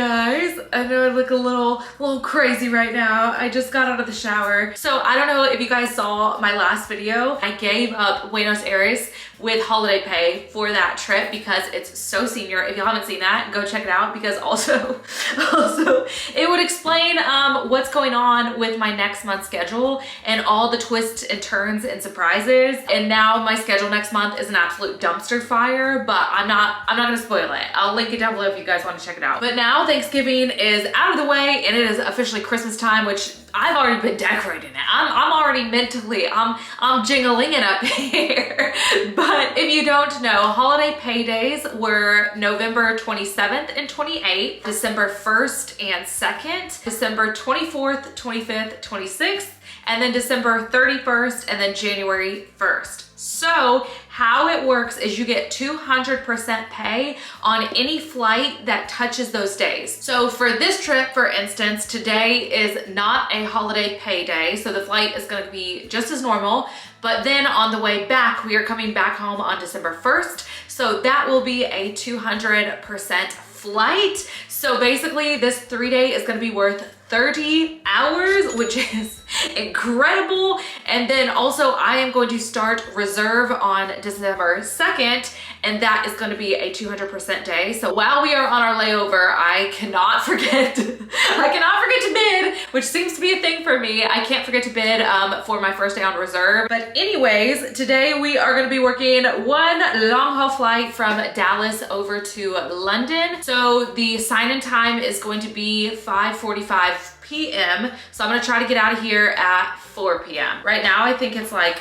guys. I know I look a little crazy right now. I just got out of the shower. So I don't know if you guys saw my last video. I gave up Buenos Aires with holiday pay for that trip because it's so senior. If you haven't seen that, go check it out, because also it would explain what's going on with my next month's schedule and all the twists and turns and surprises. And now my schedule next month is an absolute dumpster fire, but I'm not gonna spoil it. I'll link it down below if you guys want to check it out. But now Thanksgiving is out of the way and it is officially Christmas time, which I've already been decorating it. I'm already mentally, I'm jingling-ing up here. But if you don't know, holiday pay days were November 27th and 28th, December 1st and 2nd, December 24th, 25th, 26th, and then December 31st, and then January 1st. So how it works is you get 200% pay on any flight that touches those days. So for this trip, for instance, today is not a holiday pay day, so the flight is going to be just as normal. But then on the way back, we are coming back home on December 1st. So that will be a 200% flight. So basically this 3-day is going to be worth 30 hours, which is incredible. And then also I am going to start reserve on December 2nd, and that is going to be a 200% day. So while we are on our layover, I cannot forget to bid, which seems to be a thing for me. I can't forget to bid for my first day on reserve. But anyways, today we are going to be working one long haul flight from Dallas over to London. So the sign-in time is going to be 5:45 p.m. So I'm gonna try to get out of here at 4 p.m. Right now, I think it's like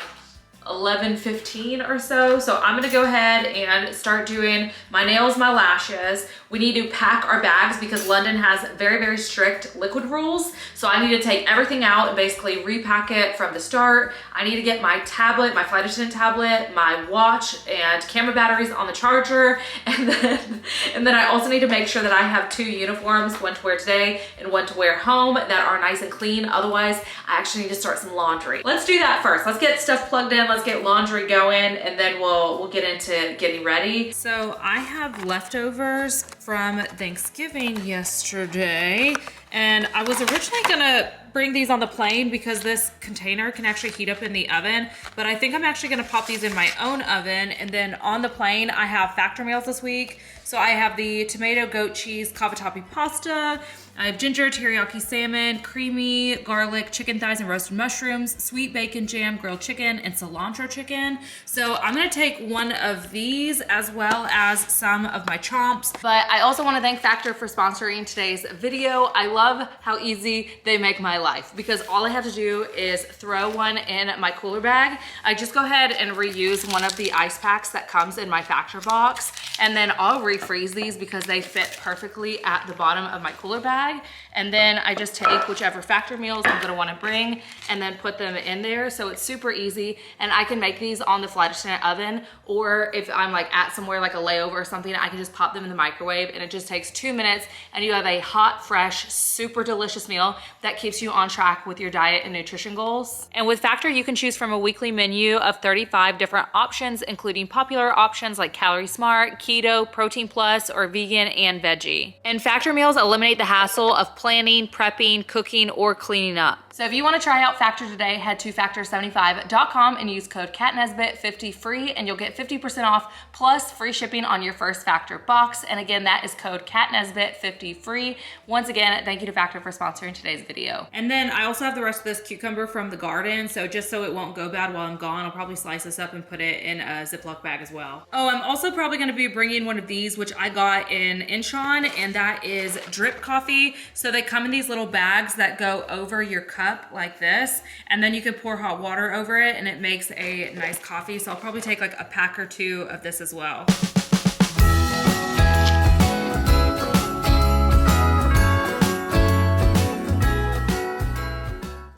11:15 or so. So I'm gonna go ahead and start doing my nails, my lashes. We need to pack our bags because London has very, very strict liquid rules. So I need to take everything out and basically repack it from the start. I need to get my tablet, my flight attendant tablet, my watch and camera batteries on the charger. And then I also need to make sure that I have 2 uniforms, one to wear today and one to wear home, that are nice and clean. Otherwise, I actually need to start some laundry. Let's do that first. Let's get stuff plugged in. Let's get laundry going, and then we'll get into getting ready. So I have leftovers from Thanksgiving yesterday, and I was originally gonna bring these on the plane because this container can actually heat up in the oven, but I think I'm actually gonna pop these in my own oven. And then on the plane, I have factor meals this week. So I have the tomato goat cheese cavatappi pasta, I have ginger teriyaki salmon, creamy garlic chicken thighs and roasted mushrooms, sweet bacon jam, grilled chicken, and cilantro chicken. So I'm gonna take one of these as well as some of my chomps. But I also wanna thank Factor for sponsoring today's video. I love how easy they make my life because all I have to do is throw one in my cooler bag. I just go ahead and reuse one of the ice packs that comes in my Factor box, and then I'll refreeze these because they fit perfectly at the bottom of my cooler bag. And then I just take whichever factor meals I'm gonna wanna bring and then put them in there. So it's super easy, and I can make these on the flight attendant oven, or if I'm like at somewhere like a layover or something, I can just pop them in the microwave, and it just takes 2 minutes and you have a hot, fresh, super delicious meal that keeps you on track with your diet and nutrition goals. And with Factor, you can choose from a weekly menu of 35 different options, including popular options like Calorie Smart, Keto, Protein Plus, or vegan and veggie. And Factor meals eliminate the hassle of planning, prepping, cooking, or cleaning up. So if you want to try out Factor today, head to factor75.com and use code CatNesbitt50 free, and you'll get 50% off plus free shipping on your first Factor box. And again, that is code CatNesbitt50 free. Once again, thank you to Factor for sponsoring today's video. And then I also have the rest of this cucumber from the garden. So just so it won't go bad while I'm gone, I'll probably slice this up and put it in a Ziploc bag as well. Oh, I'm also probably going to be bringing one of these, which I got in Incheon, and that is drip coffee. So they come in these little bags that go over your cup like this, and then you can pour hot water over it and it makes a nice coffee. So I'll probably take like a pack or 2 of this as well.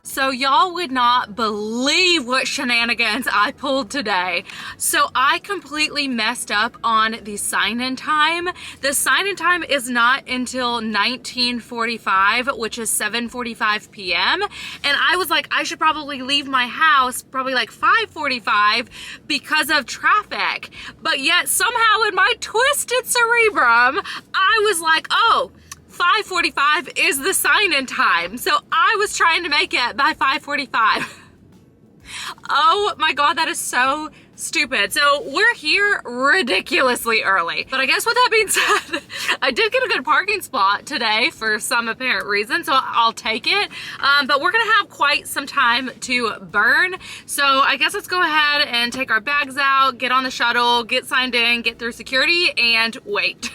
So y'all would not believe what shenanigans I pulled today. So I completely messed up on the sign-in time. The sign-in time is not until 19:45, which is 7:45 p.m. And I was like, I should probably leave my house probably like 5:45 because of traffic. But yet somehow in my twisted cerebrum, I was like, oh, 5:45 is the sign-in time. So I was trying to make it by 5:45. Oh my God, that is so stupid. So we're here ridiculously early. But I guess with that being said, I did get a good parking spot today for some apparent reason, so I'll take it. But we're gonna have quite some time to burn. So I guess let's go ahead and take our bags out, get on the shuttle, get signed in, get through security, and wait.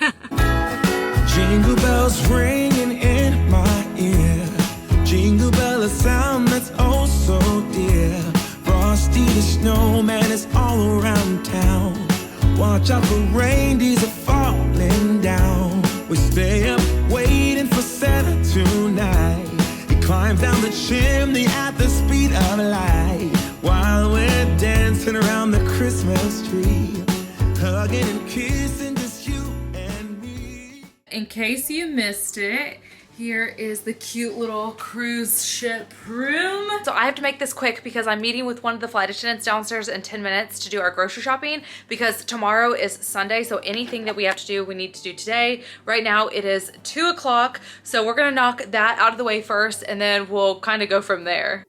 Jingle bells ringing in my ear. Jingle bell, a sound that's oh so dear. Frosty the snowman is all around town. Watch out for reindeers are falling down. We stay up waiting for Santa tonight. He climbs down the chimney at the speed of light, while we're dancing around the Christmas tree, hugging and kissing just you and me. In case you missed it, here is the cute little cruise ship room. So I have to make this quick because I'm meeting with one of the flight attendants downstairs in 10 minutes to do our grocery shopping, because tomorrow is Sunday, so anything that we have to do, we need to do today. Right now it is 2 o'clock, so we're gonna knock that out of the way first, and then we'll kind of go from there.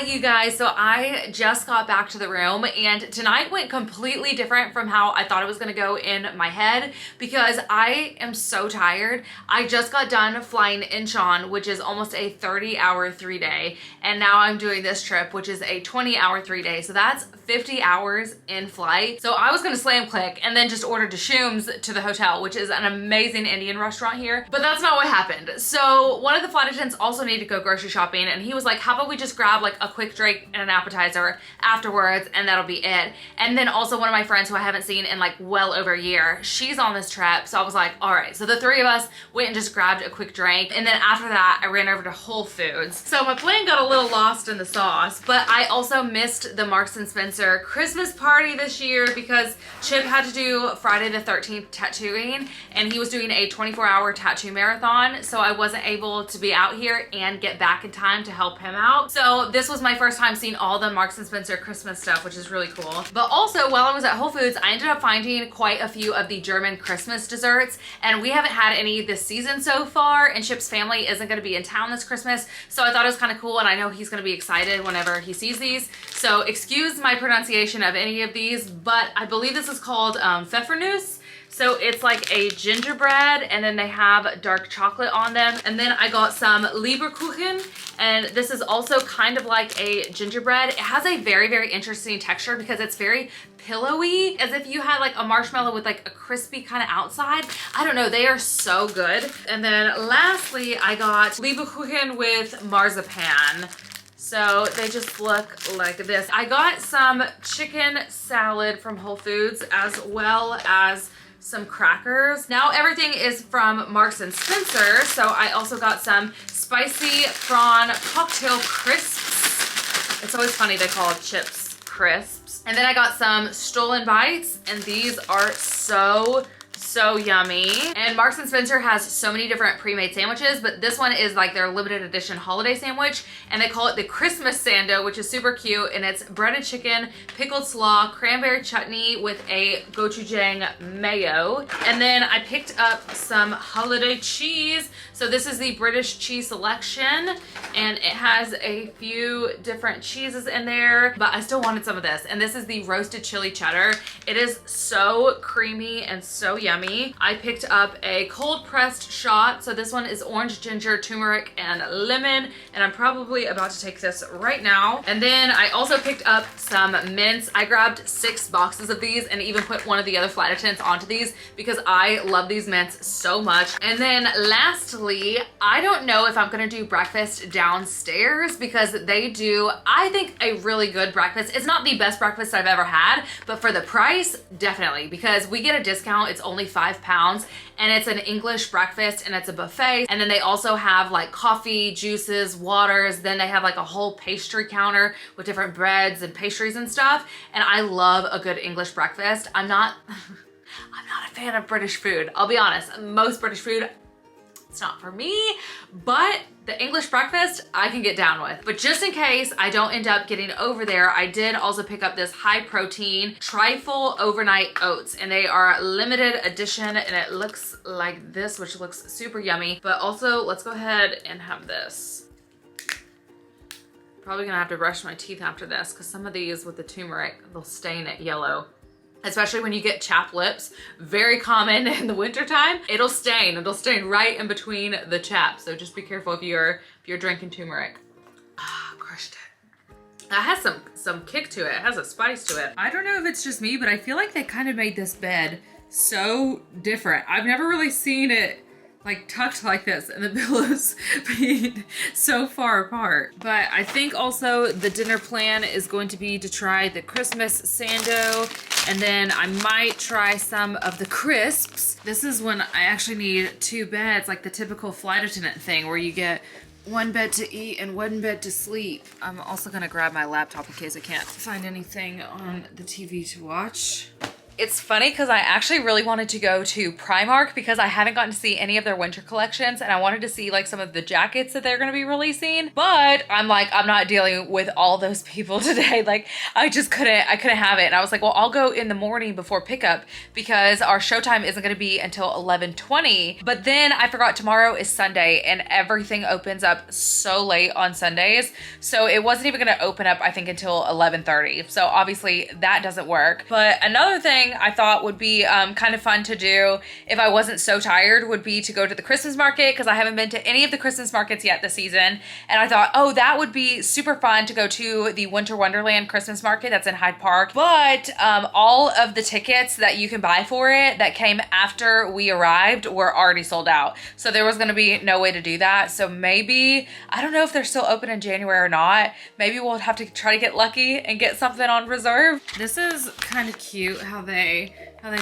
You guys, so I just got back to the room, and tonight went completely different from how I thought it was gonna go in my head, because I am so tired. I just got done flying Incheon, which is almost a 30-hour 3-day, and now I'm doing this trip, which is a 20-hour 3-day, so that's 50 hours in flight. So I was gonna slam click and then just order Dishoom's to the hotel, which is an amazing Indian restaurant here, but that's not what happened. So one of the flight attendants also needed to go grocery shopping, and he was like, how about we just grab like a quick drink and an appetizer afterwards, and that'll be it. And then also one of my friends who I haven't seen in like well over a year, she's on this trip, so I was like, all right. So the three of us went and just grabbed a quick drink, and then after that I ran over to Whole Foods. So my plan got a little lost in the sauce, but I also missed the Marks and Spencer Christmas party this year because Chip had to do Friday the 13th tattooing, and he was doing a 24-hour tattoo marathon, so I wasn't able to be out here and get back in time to help him out. So this was my first time seeing all the Marks and Spencer Christmas stuff, which is really cool. But also while I was at Whole Foods, I ended up finding quite a few of the German Christmas desserts, and we haven't had any this season so far, and Chip's family isn't gonna be in town this Christmas, so I thought it was kind of cool, and I know he's gonna be excited whenever he sees these. So excuse my pronunciation of any of these, but I believe this is called Pfeffernuss. So it's like a gingerbread, and then they have dark chocolate on them. And then I got some Leberkuchen, and this is also kind of like a gingerbread. It has a very, very interesting texture because it's very pillowy, as if you had like a marshmallow with like a crispy kind of outside. I don't know, they are so good. And then lastly, I got Leberkuchen with marzipan. So they just look like this. I got some chicken salad from Whole Foods, as well as some crackers. Now everything is from Marks and Spencer, so I also got some spicy prawn cocktail crisps. It's always funny they call chips crisps. And then I got some Stolen Bites, and these are so yummy. And Marks and Spencer has so many different pre-made sandwiches, but this one is like their limited edition holiday sandwich, and they call it the Christmas Sando, which is super cute, and it's breaded chicken, pickled slaw, cranberry chutney with a gochujang mayo. And then I picked up some holiday cheese. So this is the British cheese selection, and it has a few different cheeses in there, but I still wanted some of this. And this is the roasted chili cheddar. It is so creamy and so yummy. yummy. I picked up a cold pressed shot. So this one is orange, ginger, turmeric, and lemon. And I'm probably about to take this right now. And then I also picked up some mints. I grabbed 6 boxes of these and even put one of the other flight attendants onto these because I love these mints so much. And then lastly, I don't know if I'm gonna do breakfast downstairs because they do, I think, a really good breakfast. It's not the best breakfast I've ever had, but for the price, definitely, because we get a discount. It's only £5 and it's an English breakfast and it's a buffet. And then they also have like coffee, juices, waters. Then they have like a whole pastry counter with different breads and pastries and stuff. And I love a good English breakfast. I'm not a fan of British food. I'll be honest, most British food, it's not for me, but the English breakfast I can get down with. But just in case I don't end up getting over there, I did also pick up this high protein trifle overnight oats, and they are limited edition and it looks like this, which looks super yummy. But also let's go ahead and have this. Probably gonna have to brush my teeth after this because some of these with the turmeric, they'll stain it yellow. Especially when you get chapped lips, very common in the winter time. It'll stain right in between the chaps. So just be careful if you're drinking turmeric. Ah, crushed it. That has some kick to it. It has a spice to it. I don't know if it's just me, but I feel like they kind of made this bed so different. I've never really seen it like tucked like this and the pillows being so far apart. But I think also the dinner plan is going to be to try the Christmas sando, and then I might try some of the crisps. This is when I actually need 2 beds, like the typical flight attendant thing where you get 1 bed to eat and 1 bed to sleep. I'm also gonna grab my laptop in case I can't find anything on the TV to watch. It's funny because I actually really wanted to go to Primark because I haven't gotten to see any of their winter collections, and I wanted to see like some of the jackets that they're gonna be releasing. But I'm like, I'm not dealing with all those people today. Like I couldn't have it. And I was like, well, I'll go in the morning before pickup because our showtime isn't gonna be until 11:20. But then I forgot tomorrow is Sunday and everything opens up so late on Sundays. So it wasn't even gonna open up, I think, until 11:30. So obviously that doesn't work. But another thing I thought would be kind of fun to do if I wasn't so tired would be to go to the Christmas market, because I haven't been to any of the Christmas markets yet this season. And I thought, oh, that would be super fun to go to the Winter Wonderland Christmas market that's in Hyde Park. But all of the tickets that you can buy for it that came after we arrived were already sold out. So there was going to be no way to do that. So maybe, I don't know if they're still open in January or not. Maybe we'll have to try to get lucky and get something on reserve. This is kind of cute how they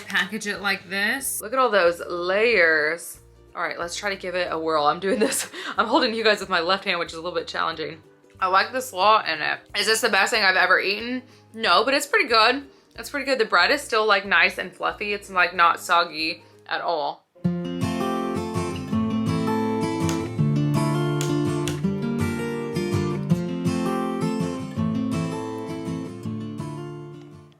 package it like this. Look at all those layers. All right, let's try to give it a whirl. I'm doing this. I'm holding you guys with my left hand, which is a little bit challenging. I like the slaw in it. Is this the best thing I've ever eaten? No, but it's pretty good. It's pretty good. The bread is still like nice and fluffy. It's like not soggy at all.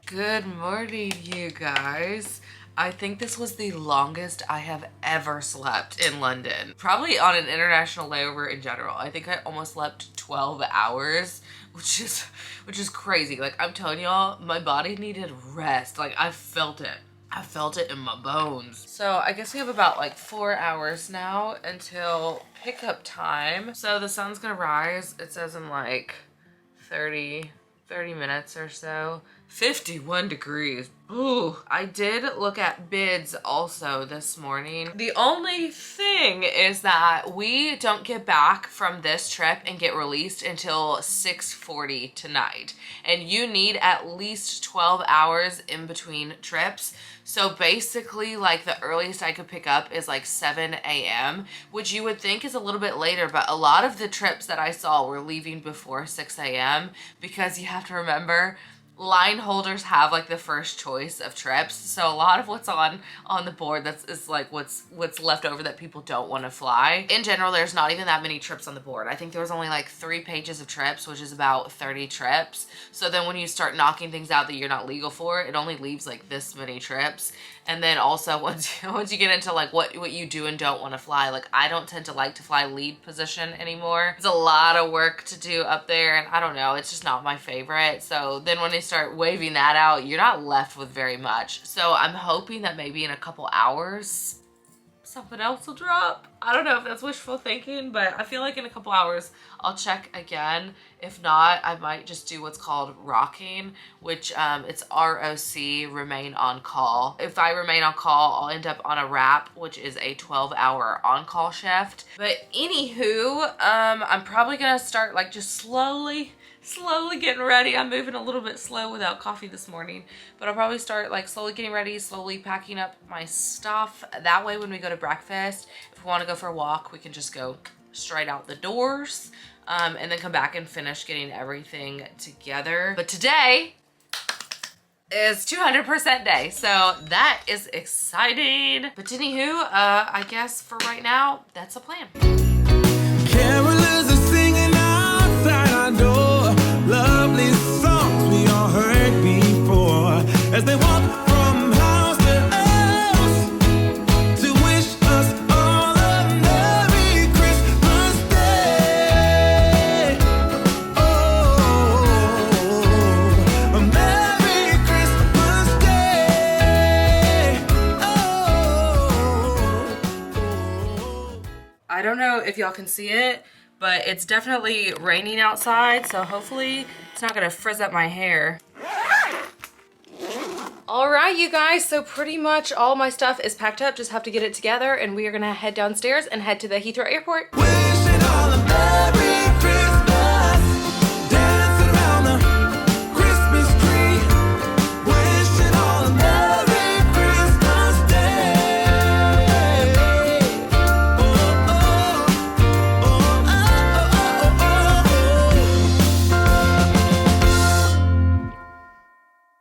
Good morning, you guys. I think this was the longest I have ever slept in London. Probably on an international layover in general. I think I almost slept 12 hours, which is crazy. Like, I'm telling y'all, my body needed rest. Like, I felt it. I felt it in my bones. So I guess we have about like 4 hours now until pickup time. So the sun's gonna rise, it says in like 30 minutes or so. 51 degrees. Ooh. I did look at bids also this morning. The only thing is that we don't get back from this trip and get released until 6:40 tonight. And you need at least 12 hours in between trips. So basically, like, the earliest I could pick up is like 7 a.m., which you would think is a little bit later, but a lot of the trips that I saw were leaving before 6 a.m. because you have to remember, line holders have like the first choice of trips. So a lot of what's on the board is like what's left over that people don't want to fly. In general, there's not even that many trips on the board. I think there was only like 3 pages of trips, which is about 30 trips. So then when you start knocking things out that you're not legal for, it only leaves like this many trips. And then also once you get into like what you do and don't want to fly, like I don't tend to like to fly lead position anymore. It's a lot of work to do up there, and I don't know, it's just not my favorite. So then when start waving that out, you're not left with very much. So I'm hoping that maybe in a couple hours, something else will drop. I don't know if that's wishful thinking, but I feel like in a couple hours I'll check again. If not, I might just do what's called rocking, which it's ROC, remain on call. If I remain on call, I'll end up on a wrap, which is a 12-hour on-call shift. But anywho, I'm probably gonna start like just slowly getting ready. I'm moving a little bit slow without coffee this morning, but I'll probably start like slowly getting ready, slowly packing up my stuff. That way when we go to breakfast, if we want to go for a walk, we can just go straight out the doors and then come back and finish getting everything together. But today is 200% day, so that is exciting. But anywho, I guess for right now, that's a plan. Carolers are singing outside our door, lovely songs we all heard before, as they walk from house to house to wish us all a Merry Christmas Day. Oh, a Merry Christmas Day. Oh. I don't know if y'all can see it, but it's definitely raining outside, so hopefully it's not gonna frizz up my hair. All right, you guys, so pretty much all my stuff is packed up, just have to get it together, and we are gonna head downstairs and head to the Heathrow Airport. Wishing all a Merry